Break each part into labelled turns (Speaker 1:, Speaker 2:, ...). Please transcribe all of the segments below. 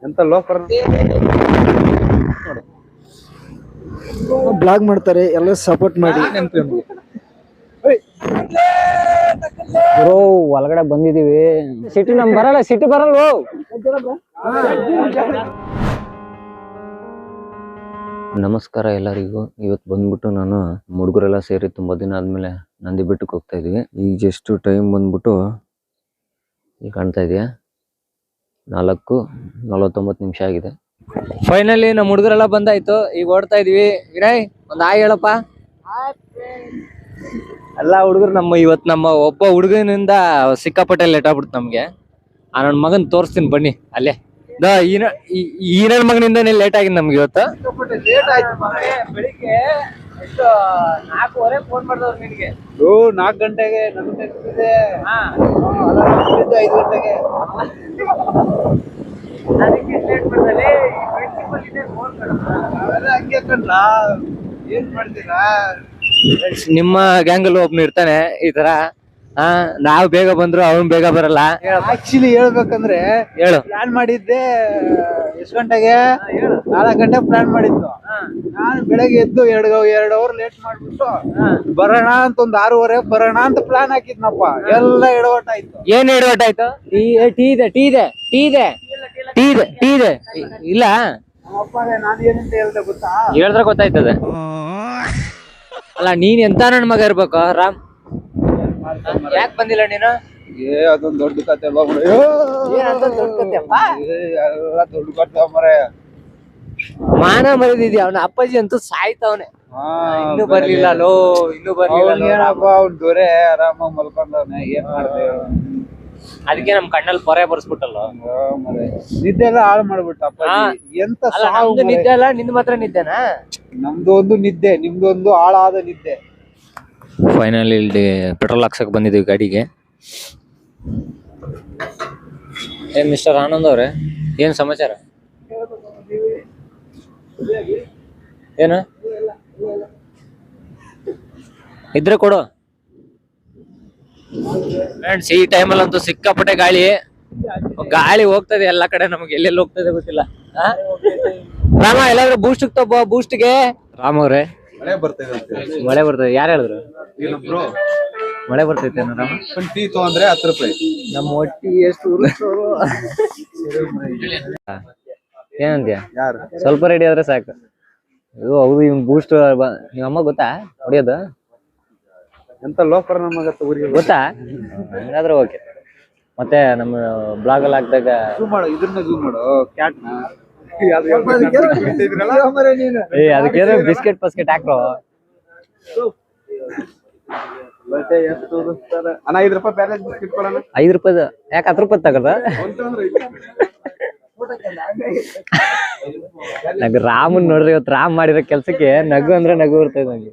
Speaker 1: ಎಂತ loafer
Speaker 2: blog ಮಾಡ್ತಾರೆ, ಎಲ್ಲ ಸಪೋರ್ಟ್ ಮಾಡಿ.
Speaker 3: ಬ್ರೋ ಒಳಗಡೆ ಬಂದಿದೀವಿ. ಸಿಟಿ ನಮ್ ಬರಲ್ಲ, ಸಿಟಿ ಬರಲ್ಲ. ನಮಸ್ಕಾರ ಎಲ್ಲರಿಗೂ. ಇವತ್ತು ಬಂದ್ಬಿಟ್ಟು ನಾನು ಹುಡುಗರೆಲ್ಲ ಸೇರಿ ತುಂಬಾ ದಿನ ಆದ್ಮೇಲೆ ನಂದಿ ಬೆಟ್ಟಕ್ಕೆ ಹೋಗ್ತಾ ಇದೀವಿ. ಈಗ ಜಸ್ಟ್ ಟೈಮ್ ಬಂದ್ಬಿಟ್ಟು ಈಗ ಕಾಣ್ತಾ ಇದೆಯಾ 4:49 ಆಗಿದೆ. ಫೈನಲಿ ನಮ್ಮ ಹುಡುಗರೆಲ್ಲ ಬಂದಾಯ್ತು. ಈಗ ಓಡ್ತಾ ಇದೀವಿ. ವಿನಯ್ ಒಂದ್ ಹಾಯ್ ಹೇಳಪ್ಪ. ಎಲ್ಲಾ ಹುಡುಗರು ನಮ್ಮ ಒಬ್ಬ ಹುಡುಗನಿಂದ ಸಿಕ್ಕಾಪಟ್ಟೆ ಲೇಟ್ ಆಗ್ಬಿಡ್ತು ನಮ್ಗೆ. ಆ ನನ್ನ ಮಗನ್ ತೋರಿಸ್ತೀನಿ ಬನ್ನಿ ಅಲ್ಲೇ. ಈ ನನ್ನ ಮಗನಿಂದಾನೇ ಲೇಟ್ ಆಗಿದೆ ನಮ್ಗೆ ಇವತ್ತು.
Speaker 1: ಲೇಟ್ ಆಯ್ತು.
Speaker 3: ಬೆಳಿಗ್ಗೆ 4:15 ಫೋನ್ ಮಾಡಿದವ್ರು ನಿನ್ಗೆ.
Speaker 1: 4 ಗಂಟೆಗೆ ನನ್ನ 5 ಗಂಟೆಗೆ ಹಂಗೆ ಕಣ್ಣ. ಏನ್ ಮಾಡ್ತೀರಾ?
Speaker 3: ನಿಮ್ಮ ಗ್ಯಾಂಗಲ್ಲಿ ಒಬ್ನು ಇರ್ತಾನೆ ಈ ತರ. ನಾವ್ ಬೇಗ ಬಂದ್ರು ಅವ್ನ್ ಬೇಗ ಬರಲ್ಲ.
Speaker 1: ಆಕ್ಚುಲಿ ಹೇಳ್ಬೇಕಂದ್ರೆ
Speaker 3: ಹೇಳು.
Speaker 1: ಪ್ಲಾನ್ ಮಾಡಿದ್ದೆ ಎಷ್ಟು ಗಂಟೆಗೆ? 4 ಗಂಟೆ ಪ್ಲಾನ್ ಮಾಡಿದ್ದು. ನಾನು ಬೆಳಗ್ಗೆ ಎದ್ದು 2 ಅವರ್ ಲೇಟ್ ಮಾಡ್ಬಿಟ್ಟು ಬರೋಣ ಅಂತ ಒಂದು 6:30 ಬರೋಣ ಅಂತ ಪ್ಲಾನ್ ಹಾಕಿದ್ನಪ್ಪ. ಎಲ್ಲ ಎಡವಟ್ಟಾಯ್ತು.
Speaker 3: ಏನ್ ಎಡವಟ್ಟಾಯ್ತು? ಟೀ ಇದೆ ಇಲ್ಲ.
Speaker 1: ನಾನು ಏನಂತ ಹೇಳ್ದೆ ಗೊತ್ತಾ?
Speaker 3: ಹೇಳಿದ್ರೆ ಗೊತ್ತಾಯ್ತದೆ. ಅಲ್ಲ ನೀನ್ ಎಂತ ನನ್ ಮಗ ಇರ್ಬೇಕು ರಾಮ್. ಯಾಕೆ ಬಂದಿಲ್ಲ ನೀನು?
Speaker 1: ಅದೊಂದು ದೊಡ್ಡ ಕತೆ ಎಲ್ಲ ದೊಡ್ಡ ಕತೆ ಮರೆ.
Speaker 3: ಮಾನ ಮರಿದಿದ್ಯಾ? ಅವನ ಅಪ್ಪಾಜಿ ಅಂತೂ ಸಾಯ್ತವನೆ. ಇನ್ನೂ ಬರ್ಲಿಲ್ಲ ಲೋ, ಇನ್ನೂ ಬರ್ಲಿಲ್ಲ.
Speaker 1: ಏನಪ್ಪ ಅವ್ನ ದೊರೆ ಆರಾಮಾಗಿ ಮಲ್ಕೊಂಡವ್ನೆ. ಏನ್ ಮಾಡ್ದೆ?
Speaker 3: ಅದಕ್ಕೆ ನಮ್ ಕಣ್ಣಲ್ಲಿ ಪೊರೆ ಬರ್ಸ್ಬಿಟ್ಟಲ್ಲ.
Speaker 1: ನಿದ್ದೆ ಎಲ್ಲ ಹಾಳು ಮಾಡ್ಬಿಟ್ಟಪ್ಪ. ಎಂತ
Speaker 3: ನಿದ್ದೆ ಅಲ್ಲ, ನಿಂದ್ ಮಾತ್ರ ನಿದ್ದೆನಾ?
Speaker 1: ನಮ್ದು ಒಂದು ನಿದ್ದೆ, ನಿಮ್ದು ಒಂದು ಹಾಳಾದ ನಿದ್ದೆ.
Speaker 3: ಫೈನಲಿ ಇಲ್ಲಿ ಪೆಟ್ರೋಲ್ ಹಾಕ್ಸಕ್ ಬಂದಿದ್ದೀವಿ ಗಾಡಿಗೆ. ಏನ್ ಮಿಸ್ಟರ್ ಆನಂದ್ ಅವ್ರೆ, ಏನ್ ಸಮಾಚಾರ? ಏನ ಇದ್ರೆ ಕೊಡು. ಫ್ರೆಂಡ್ಸ್ ಈ ಟೈಮಲ್ಲಂತೂ ಸಿಕ್ಕಾಪಟ್ಟೆ ಗಾಳಿ ಹೋಗ್ತದೆ ಎಲ್ಲಾ ಕಡೆ. ನಮ್ಗೆ ಎಲ್ಲೆಲ್ಲಿ ಹೋಗ್ತದೆ ಗೊತ್ತಿಲ್ಲ. ರಾಮ ಎಲ್ಲಾದ್ರೂ ಬೂಸ್ಟ್ಗೆ ರಾಮ ಅವ್ರೆ ಮಳೆ ಬರ್ತದೆ. ಯಾರು ಹೇಳಿದ್ರು ಮಳೆ ಬರ್ತೈತೆ?
Speaker 1: ಟೀ ತಗೊಂಡ್ರೆ 10 ರೂಪಾಯಿ.
Speaker 3: ನಮ್ಮ ಒಟ್ಟಿ ಎಷ್ಟು ಏನಂತೀಯ? ಸ್ವಲ್ಪ ರೆಡಿ ಆದ್ರೆ ಸಾಕು. ಹೌದು, ಇವ್ ಬೂಸ್ಟ್ ನಿಮ್ಮ ಅಮ್ಮ ಗೊತ್ತಾ ಹೊಡಿಯೋದು?
Speaker 1: ಎಂತ ಲೋಫರ್ ನಮಗ
Speaker 3: ಗೊತ್ತಾ? ಹಂಗಾದ್ರೆ ಓಕೆ. ಮತ್ತೆ ನಮ್ಮ ಬ್ಲಾಗ್ ಅಲ್ಲಿ ಹಾಕ್ದಾಗ
Speaker 1: ಇದನ್ನ ಜೂಮ್ ಮಾಡು ಕ್ಯಾಟ್ ನ.
Speaker 3: ಅದಕ್ಕೆ ಬಿಸ್ಕೆಟ್ ಪಸ್ಕೆಟ್ ಹಾಕ್ರೋ.
Speaker 1: ಅಣ್ಣ 5 ರೂಪಾಯಿ ಬ್ಯಾಲೆನ್ಸ್ ಬಿಸ್ಕೆಟ್ ಕೊಡೋಣ.
Speaker 3: 5 ರೂಪಾಯಿ ಯಾಕೆ 10 ರೂಪಾಯಿ ತಗದ? ನಂಗೆ ರಾಮನ್ ನೋಡ್ರಿ, ಇವತ್ತು ರಾಮ್ ಮಾಡಿರೋ ಕೆಲ್ಸಕ್ಕೆ ನಗು ಅಂದ್ರೆ ನಗು ಬರ್ತದೆ ನಂಗೆ.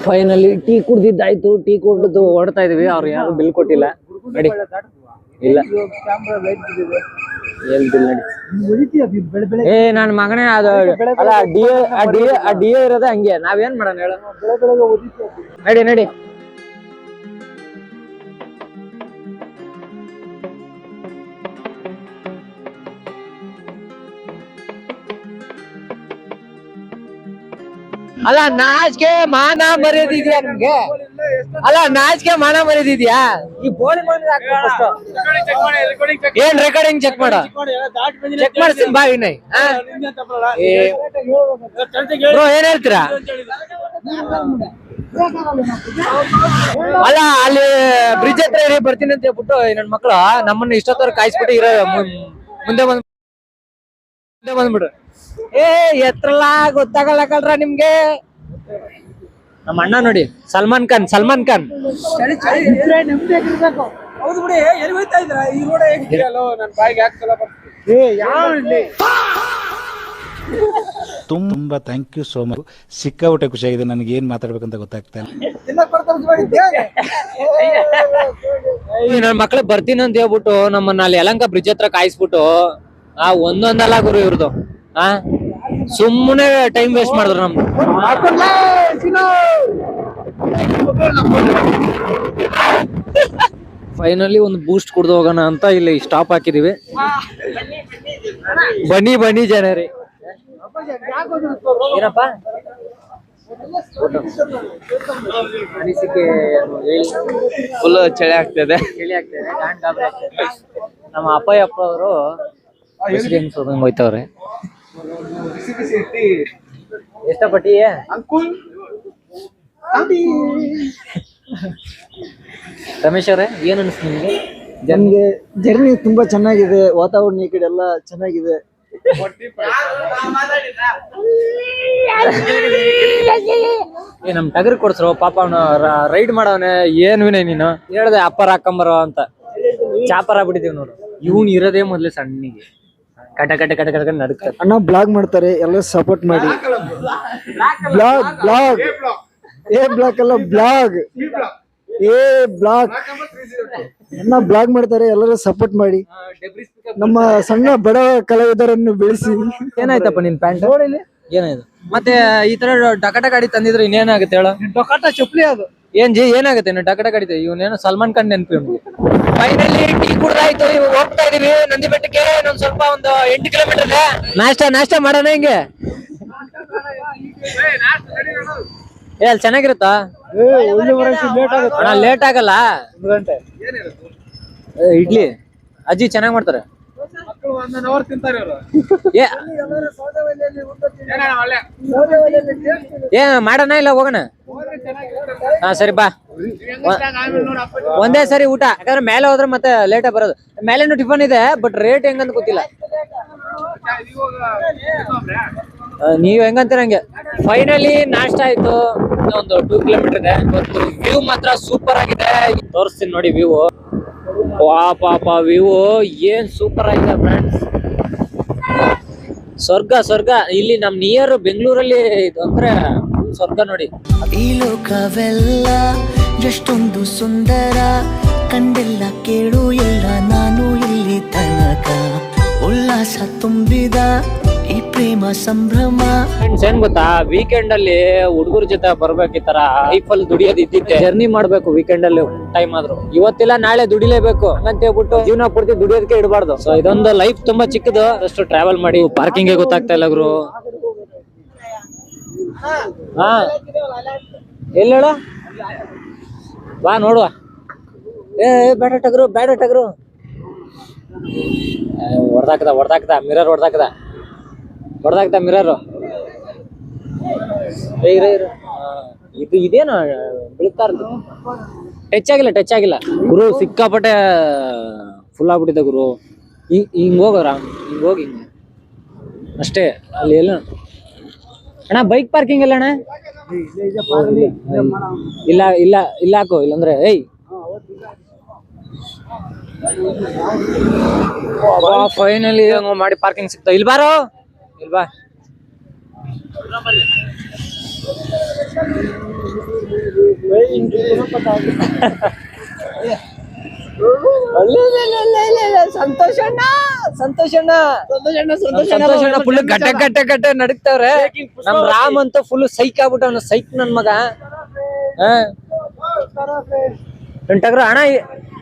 Speaker 3: Finally tea ಕುಡ್ದಿದ್ದಾಯ್ತು. ಟೀ ಕುಡ್ದು ಓಡ್ತಾ ಇದೀವಿ. ಅವ್ರು ಯಾರು ಬಿಲ್ ಕೊಟ್ಟಿಲ್ಲ ನಡಿ. ಇಲ್ಲ ನನ್ ಮಗನೇ ಅದು ಅಲ್ಲ. ಡಿ ಎ ಇರೋದೇ ಹಂಗೆ. ನಾವೇನ್ ಮಾಡೋಣ ಹೇಳ? ನಡಿ. ಅಲ್ಲ ನಾಚಿಕೆ ಮಾನ ಮರ್ಯಾದಿದ್ಯಾ ನಿಮ್ಗೆ? ಅಲ್ಲ ನಾಚಿಕೆ ಮಾನ ಮರ್ಯಾದಿದ್ಯಾ? ಈ ಬೋಳಿ ಏನ್ ರೆಕಾರ್ಡಿಂಗ್ ಚೆಕ್ ಮಾಡ? ಚೆಕ್ ಮಾಡ್ತೀನಿ ಬಾ ವಿನಯ್. ಬ್ರೋ ಏನ್ ಹೇಳ್ತೀರಾ? ಅಲ್ಲ ಅಲ್ಲಿ ಬ್ರಿಡ್ಜ್ ಹತ್ರ ಬರ್ತೀನಿ ಅಂತ ಹೇಳ್ಬಿಟ್ಟು ನನ್ ಮಕ್ಳು ನಮ್ಮನ್ನ ಇಷ್ಟೊತ್ತರ ಕಾಯಿಸ್ಬಿಟ್ಟು ಇರೋ ಮುಂದೆ ಬಂದ್ಬಿಡ್ರು. ಎತ್ರಲ್ಲ ಗೊತ್ತಾಗಲ್ಲ ಕಳ್ರ ನಿಮ್ಗೆ. ನಮ್ಮ ಅಣ್ಣ ನೋಡಿ, ಸಲ್ಮಾನ್ ಖಾನ್.
Speaker 1: ಹೌದು ಬಿಡಿ. ಎಲ್ಲಿ ಹೋಗ್ತಾ ಇದ್ರ? ಈ ರೋಡ್ ಹೇಗಿದೆಯಲ್ಲೋ ನನ್ನ ಬಾಯಿಗೆ ಹಾಕ್ತಲ್ಲ ಬರ್ತೀನಿ.
Speaker 4: ತುಂಬಾ ಥ್ಯಾಂಕ್ ಯು ಸೋ ಮಚ್. ಸಿಕ್ಕಾಪಟ್ಟೆ ಖುಷಿಯಾಗಿದೆ. ನನಗೆ ಏನ್ ಮಾತಾಡ್ಬೇಕಂತ ಗೊತ್ತಾಗ್ತಾ ಇಲ್ಲ.
Speaker 3: ನನ್ನ ಮಕ್ಳು ಬರ್ತೀನಿ ಅಂತ ಹೇಳ್ಬಿಟ್ಟು ನಮ್ಮನ್ನ ಅಲ್ಲಿ ಯಲಹಂಕ ಬ್ರಿಡ್ಜ್ ಹತ್ರ ಕಾಯಿಸ್ಬಿಟ್ಟು ಒಂದೊಂದಲ್ಲ ಗುರು ಇವ್ರದು. ಸುಮ್ಮನೆ ಟೈಮ್ ವೇಸ್ಟ್ ಮಾಡಿದ್ರು ನಮ್ದು. ಫೈನಲಿ ಒಂದು ಬೂಸ್ಟ್ ಕುಡ್ದು ಹೋಗೋಣ ಅಂತ ಇಲ್ಲಿ ಸ್ಟಾಪ್ ಹಾಕಿದೀವಿ. ಬನ್ನಿ ಬನ್ನಿ ಜನರೇ. ಏನಪ್ಪ ಅನಿಸಿಕೆ
Speaker 5: ಫುಲ್ ಚಳಿ ಆಗ್ತದೆ.
Speaker 3: ನಮ್ಮ ಅಪ್ಪ ಅವರು ಹೋಯ್ತವ್ರೆ. ಎಷ್ಟಪಟ್ಟಿ ರಮೇಶ್ ಅವ್ರೆ, ಏನ್ ಅನ್ಸ್ತು ನಿಮ್ಗೆ?
Speaker 2: ನಮ್ಗೆ ಜರ್ನಿ ತುಂಬಾ ಚೆನ್ನಾಗಿದೆ, ವಾತಾವರಣ ಈ ಕಡೆ ಎಲ್ಲ ಚೆನ್ನಾಗಿದೆ.
Speaker 3: ನಮ್ ಟಗರ್ ಕೊಡ್ಸ್ರು ಪಾಪ ಅವನು ರೈಡ್ ಮಾಡವನೆ. ಏನ್ ವಿನಯ್ ನೀನು ಹೇಳ್ದೆ ಅಪ್ಪರ ಹಾಕೊಂಬರೋ ಅಂತ, ಚಾಪರ ಬಿಟ್ಟಿದೀವಿ ನೋಡು. ಇವ್ನು ಇರೋದೇ ಮೊದ್ಲು ಸಣ್ಣಿಗೆ ಕಟ ಕಟ ಕಟ ಕಟ ನಡುಕ್ತಾರೆ.
Speaker 2: ಅಣ್ಣ ಬ್ಲಾಗ್ ಮಾಡ್ತಾರೆ, ಎಲ್ಲ ಸಪೋರ್ಟ್ ಮಾಡಿ. ಬ್ಲಾಗ್ ಬ್ಲಾಗ್ ಏ ಬ್ಲಾಗ್ ಅಲ್ಲ, ಬ್ಲಾಗ್ ಏ ಬ್ಲಾಗ್ ಅಣ್ಣ ಬ್ಲಾಗ್ ಮಾಡ್ತಾರೆ, ಎಲ್ಲರೂ ಸಪೋರ್ಟ್ ಮಾಡಿ. ನಮ್ಮ ಸಣ್ಣ ಬಡ ಕಲಾವಿದರನ್ನು ಬೆಳೆಸಿ.
Speaker 3: ಏನಾಯ್ತಪ್ಪ ನಿನ್ ಪ್ಯಾಂಟ್ ಏನಾಯ್ತು? ಮತ್ತೆ ಈ ತರ ಡಕಟ ಗಾಡಿ ತಂದಿದ್ರೆ ಇನ್ನೇನಾಗುತ್ತೆ ಹೇಳ?
Speaker 1: ಡೊಕಾಟ ಚಪ್ಪಲಿ ಅದು.
Speaker 3: ಏನ್ ಜಿ ಏನಾಗುತ್ತೆ? ಡಕಟ ಗಾಡಿ ಇವನೇನೋ ಸಲ್ಮಾನ್ ಖಾನ್ ನೆನಪು. ಫೈನಲಿ ಟೀ ಕುಡ್ದಾಯ್ತು, ಇವಾಗ ಹೋಗ್ತಾ ಇದೀವಿ ನಂದಿ ಬೆಟ್ಟಕ್ಕೆ. ಇನ್ನೊಂದ್ ಸ್ವಲ್ಪ ಒಂದು 8 ಕಿಲೋಮೀಟರ್ ಇದೆ. ನಾಷ್ಟ ಮಾಡೋಣ ಹಿಂಗೆ. ಅಲ್ಲಿ ಚೆನ್ನಾಗಿರುತ್ತಾ? ಲೇಟ್ ಆಗಲ್ಲ. ಇಡ್ಲಿ ಅಜ್ಜಿ ಚೆನ್ನಾಗಿ ಮಾಡ್ತಾರೆ. ಮಾಡೋಣ ಇಲ್ಲ ಹೋಗೋಣ? ಹಾ ಸರಿ ಬಾ. ಒಂದೇ ಸರಿ ಊಟ, ಯಾಕಂದ್ರೆ ಮೇಲೆ ಹೋದ್ರೆ ಮತ್ತೆ ಲೇಟ್ ಬರೋದು. ಮೇಲೇನು ಟಿಫನ್ ಇದೆ, ಬಟ್ ರೇಟ್ ಹೆಂಗಂತ ಗೊತ್ತಿಲ್ಲ. ನೀವ್ ಹೆಂಗಂತೀರ ಹಂಗೆ. ಫೈನಲಿ ನಾಷ್ಟ ಆಯ್ತು. ಒಂದು 2 ಕಿಲೋಮೀಟರ್ ಇದೆ. ವ್ಯೂ ಮಾತ್ರ ಸೂಪರ್ ಆಗಿದೆ. ತೋರಿಸ್ತೀನಿ ನೋಡಿ ವ್ಯೂ. ಪಾಪ ವ್ಯೂ ಏನ್ ಸೂಪರ್ ಆಗಿದೆ ಫ್ರೆಂಡ್ಸ್. ಸ್ವರ್ಗ. ಇಲ್ಲಿ ನಮ್ ನಿಯರ್ ಬೆಂಗಳೂರಲ್ಲಿ ಇದು ಅಂದ್ರೆ ಸ್ವರ್ಗ ನೋಡಿ.
Speaker 6: ಈ ಲೋಕವೆಲ್ಲ ಎಷ್ಟೊಂದು ಸುಂದರ, ಕಂಡೆಲ್ಲ ಕೇಳು ಎಲ್ಲ ನಾನು ಇಲ್ಲಿ ತನಕ. ಉಲ್ಲಾಸ ತುಂಬಿದ ಈ ಪ್ರೇಮ ಸಂಭ್ರಮ.
Speaker 3: ಫ್ರೆಂಡ್ಸ್ ಏನ್ ಗೊತ್ತಾ, ವೀಕೆಂಡ್ ಅಲ್ಲಿ ಹುಡುಗರ ಜೊತೆ ಬರ್ಬೇಕು. ಈ ತರ ಲೈಫ್ ಅಲ್ಲಿ ದುಡಿಯೋದು ಇದ್ದಿದ್ದೆ. ಜರ್ನಿ ಮಾಡ್ಬೇಕು ವೀಕೆಂಡ್ ಅಲ್ಲಿ ಟೈಮ್ ಆದ್ರೂ. ಇವತ್ತಿಲ್ಲ ನಾಳೆ ದುಡಿಲೇಬೇಕು ಅಂತ ಹೇಳ್ಬಿಟ್ಟು ಜೀವನ ಪೂರ್ತಿ ದುಡಿಯೋದಕ್ಕೆ ಇಡಬಾರ್ದು. ಸೊ ಇದೊಂದು ಲೈಫ್ ತುಂಬಾ ಚಿಕ್ಕದು. ಅಷ್ಟು ಟ್ರಾವೆಲ್ ಮಾಡಿ ಪಾರ್ಕಿಂಗ್ ಗೊತ್ತಾಗ್ತಾ ಇಲ್ಲ ಗುರು. ಹಾ ಎಲ್ಲಿ ಹೇಳ ಬಾ ನೋಡುವ. ಬೇಡ ಟಗರು ಹೊಡ್ದಾಕ್ದ ಮಿರರ್ ಹೊಡ್ದಾಕ್ದ ಮಿರರ್. ಇದೇನು ಬೀಳ್ತಾ ಇರೋದು? ಟಚ್ ಆಗಿಲ್ಲ ಗುರು. ಸಿಕ್ಕಾಪಟ್ಟೆ ಫುಲ್ ಆಗ್ಬಿಟ್ಟಿದೆ ಗುರು. ಹಿಂಗ್ ಹೋಗೋರ ಹಿಂಗ್ ಹೋಗಿ ಅಷ್ಟೇ. ಅಲ್ಲಿ ಎಲ್ಲ ಅಣ್ಣ ಬೈಕ್ ಪಾರ್ಕಿಂಗ್ ಎಲ್ಲ ಅಣ್ಣ? ಇಲ್ಲ ಹಾಕು, ಇಲ್ಲಂದ್ರೆ ಫೈನಲಿ ಮಾಡಿ ಪಾರ್ಕಿಂಗ್ ಸಿಗ್ತಾವ. ಇಲ್ಲಿ ಬಾರೋ, ಇಲ್ಲಿ ಬಾ. ಸಂತೋಷಣ್ಣ ಫುಲ್ ಗಟ್ಟ ನಡಕ್ತಾವ್ರೆ. ನಮ್ ರಾಮ್ ಅಂತ ಫುಲ್ ಸೈಕ್ ಆಗ್ಬಿಟ್ಟವನ. ಸೈಕ್ ನನ್ ಮಗ. ಟಗರು ಅಣ್ಣ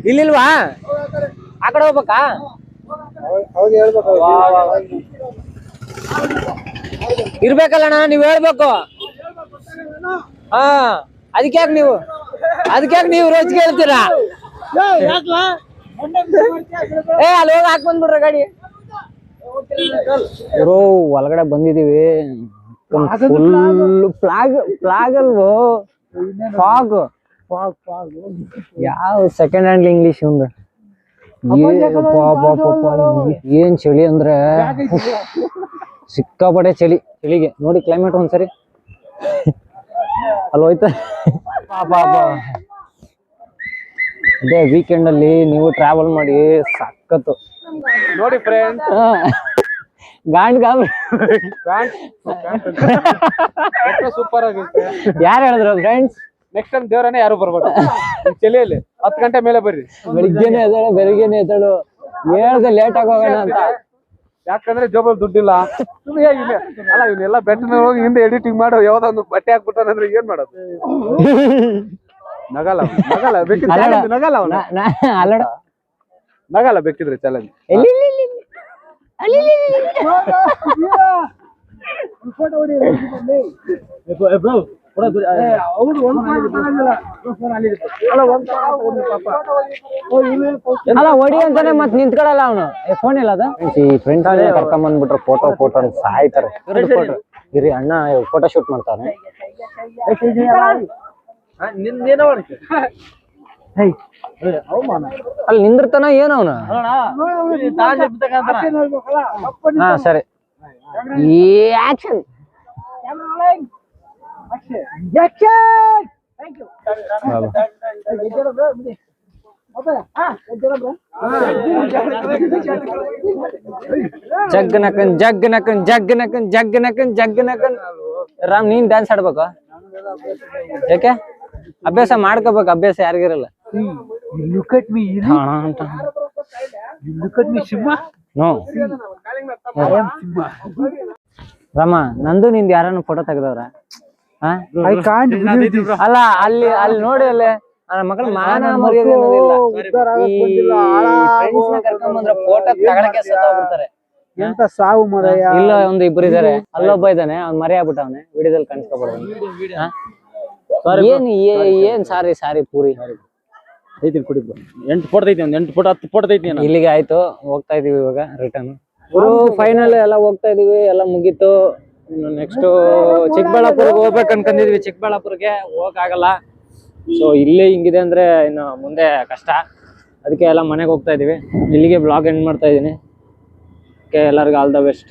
Speaker 3: ಇಲ್ಲಿಲ್ವಾ? ಆ ಕಡೆ ಹೋಗ್ಬೇಕಾ? ಇರ್ಬೇಕಲ್ಲ ಅಣ್ಣ, ನೀವ್ ಹೇಳ್ಬೇಕು. ಹಾ ಅದಕ್ಕೆ ಯಾಕೆ ನೀವು ರೋಜ್ ಕೇಳ್ತೀರಾ? ಅಲ್ಲಿ ಹೋಗಿ ಹಾಕ್ ಬಂದ್ಬಿಡ್ರ ಗಾಡಿ. ಇರೋ ಒಳಗಡೆ ಬಂದಿದೀವಿ. ಫುಲ್ ಫ್ಲಾಗ್ ಅಲ್ವೋ? ಫಾಗ್ ಯಾವ ಸೆಕೆಂಡ್ ಹ್ಯಾಂಡ್ ಇಂಗ್ಲಿಷ್ ಒಂದು. ಏನ್ ಚಳಿ ಅಂದ್ರೆ ಸಿಕ್ಕಾಪಟ್ಟೆ ಚಳಿಗೆ ನೋಡಿ ಕ್ಲೈಮೇಟ್ ಒಂದ್ಸರಿ ಅಲ್ಲಿ ಹೋಯ್ತ. ಅದೇ ವೀಕೆಂಡ್ ಅಲ್ಲಿ ನೀವು ಟ್ರಾವೆಲ್ ಮಾಡಿ ಸಕ್ಕತ್ತು
Speaker 1: ನೋಡಿ ಫ್ರೆಂಡ್ಸ್. ಸೂಪರ್ ಆಗಿರುತ್ತೆ.
Speaker 3: ಯಾರು ಹೇಳಿದ್ರು ಫ್ರೆಂಡ್ಸ್?
Speaker 1: ನೆಕ್ಸ್ಟ್ ಟೈಮ್ ದೇವರನ್ನೇ ಯಾರು ಬರ್ಬೇಕು ಚಳಿಯಲ್ಲಿ 10 ಗಂಟೆ ಮೇಲೆ ಬರ್ರಿ.
Speaker 3: ಬೆಳಿಗ್ಗೆನೆ ಎದ್ದೇಳು ಹೇಳ್ದೆ ಲೇಟ್ ಆಗೋಗೋಣ ಅಂತ.
Speaker 1: ಯಾಕಂದ್ರೆ ಜೋಬಲ್ ದುಡ್ಡಿಲ್ಲ ಅಲ್ಲ ಇವನ್ನೆಲ್ಲ ಬೆಟ್ಟನ ಹೋಗಿ ಹಿಂದೆ ಎಡಿಟಿಂಗ್ ಮಾಡೋ ಯಾವ್ದೊಂದು ಬಟ್ಟೆ ಹಾಕ್ಬಿಟ್ಟಾನಂದ್ರೆ ಏನ್ ಮಾಡೋದು ನಗಲ್ಲ ನಗಲ್ಲ ಬೇಕಿದ್ರೆ ನಗಲ್ಲ ಅವನು ನಗಲ್ಲ ಬೇಕಿದ್ರೆ ಚಾಲೆಂಜ್
Speaker 3: ಅಲ್ಲ ಹೊಡಿ ಅಂತಾನೆ ಮತ್ ನಿಂತ್ಕೊಳ್ಳಲ್ಲ ಅವನು ಫೋನ್ ಇಲ್ಲ ಅದ ಈ ಫ್ರೆಂಡ್ಸ್ ಕರ್ಕೊಂಡ್ ಬಂದ್ಬಿಟ್ರೆ ಫೋಟೋ ಅಂತ ಸಾಯ್ತಾರೆ ಇರಿ ಅಣ್ಣ ಫೋಟೋ ಶೂಟ್ ಮಾಡ್ತಾನೆ ಅಲ್ಲಿ ನಿಂದಿರ್ತಾನ ಏನ ಅವನು ಹಾ ಸರಿ ಈ ಆಕ್ಷನ್ ಜಗ್ಗನಕನ್ ಜಗ್ಗನಕನ್ ಜಗ್ಗನಕನ್ ಜಗ್ಗನಕನ್ ಜಗ್ಗನಕನ್ ರಾಮ್ ನೀನ್ ಡ್ಯಾನ್ಸ್ ಆಡ್ಬೇಕು ಯಾಕೆ ಅಭ್ಯಾಸ ಮಾಡ್ಕೋಬೇಕು ಅಭ್ಯಾಸ ಯಾರಿಗಿರಲ್ಲ ನೋ ರಾಮ ನಂದು ನಿಂದ ಯಾರನ್ನ ಫೋಟೋ ತೆಗ್ದವ್ರ ಅಲ್ಲ ಅಲ್ಲಿ ಅಲ್ಲಿ ನೋಡಿ ಅಲ್ಲೇ ನನ್ನ ಮಕ್ಕಳು ಮಾನ ಮರ್ಯಾದೆ ಅನ್ನೋದಿಲ್ಲ ಕರ್ಕೊಂಡ್ ಬಂದ್ರೆ ಫೋಟೋ ತಗೊಳಕ್ಕೆ ಸತ್ತೋಗ್ಬಿಡ್ತಾರೆ
Speaker 2: ಎಂತ ಸಾವು ಮರಯ್ಯ.
Speaker 3: ಇಲ್ಲ ಒಂದು ಇಬ್ರು ಇದಾರೆ ಅಲ್ಲೊಬ್ಬ ಇದ್ದಾನೆ ಅವ್ನ್ ಮರಿ ಆಗ್ಬಿಟ್ಟವನೆ ವಿಡಿಯೋದಲ್ಲಿ ಕಾಣಿಸ್ಕೊಬಾರ್ದು ಏನ್ ಸಾರಿ ಸಾರಿ ಪೂರಿ
Speaker 5: ಕುಡಿದು 8 ಫೋಟೋ ಐತಿ 8 ಫೋಟೋ 10 ಫೋಟೋ ಐತಿ
Speaker 3: ಇಲ್ಲಿಗೆ ಆಯ್ತು ಹೋಗ್ತಾ ಇದೀವಿ ಇವಾಗ ರಿಟರ್ನ್ ಗುರು ಫೈನಲ್ ಎಲ್ಲ ಹೋಗ್ತಾ ಇದೀವಿ ಎಲ್ಲ ಮುಗೀತು ಇನ್ನು ನೆಕ್ಸ್ಟ್ ಚಿಕ್ಕಬಳ್ಳಾಪುರಕ್ಕೆ ಹೋಗ್ಬೇಕು ಅನ್ಕೊಂಡಿದ್ವಿ ಚಿಕ್ಕಬಳ್ಳಾಪುರಕ್ಕೆ ಹೋಗಕ್ ಆಗಲ್ಲ ಸೊ ಇಲ್ಲೇ ಹಿಂಗಿದೆ ಅಂದ್ರೆ ಇನ್ನು ಮುಂದೆ ಕಷ್ಟ ಅದಕ್ಕೆ ಎಲ್ಲ ಮನೆಗೆ ಹೋಗ್ತಾ ಇದೀವಿ ಇಲ್ಲಿಗೆ ಬ್ಲಾಗ್ ಎಂಡ್ ಮಾಡ್ತಾ ಇದೀನಿ ಎಲ್ಲರಿಗೂ ಆಲ್ ದ ಬೆಸ್ಟ್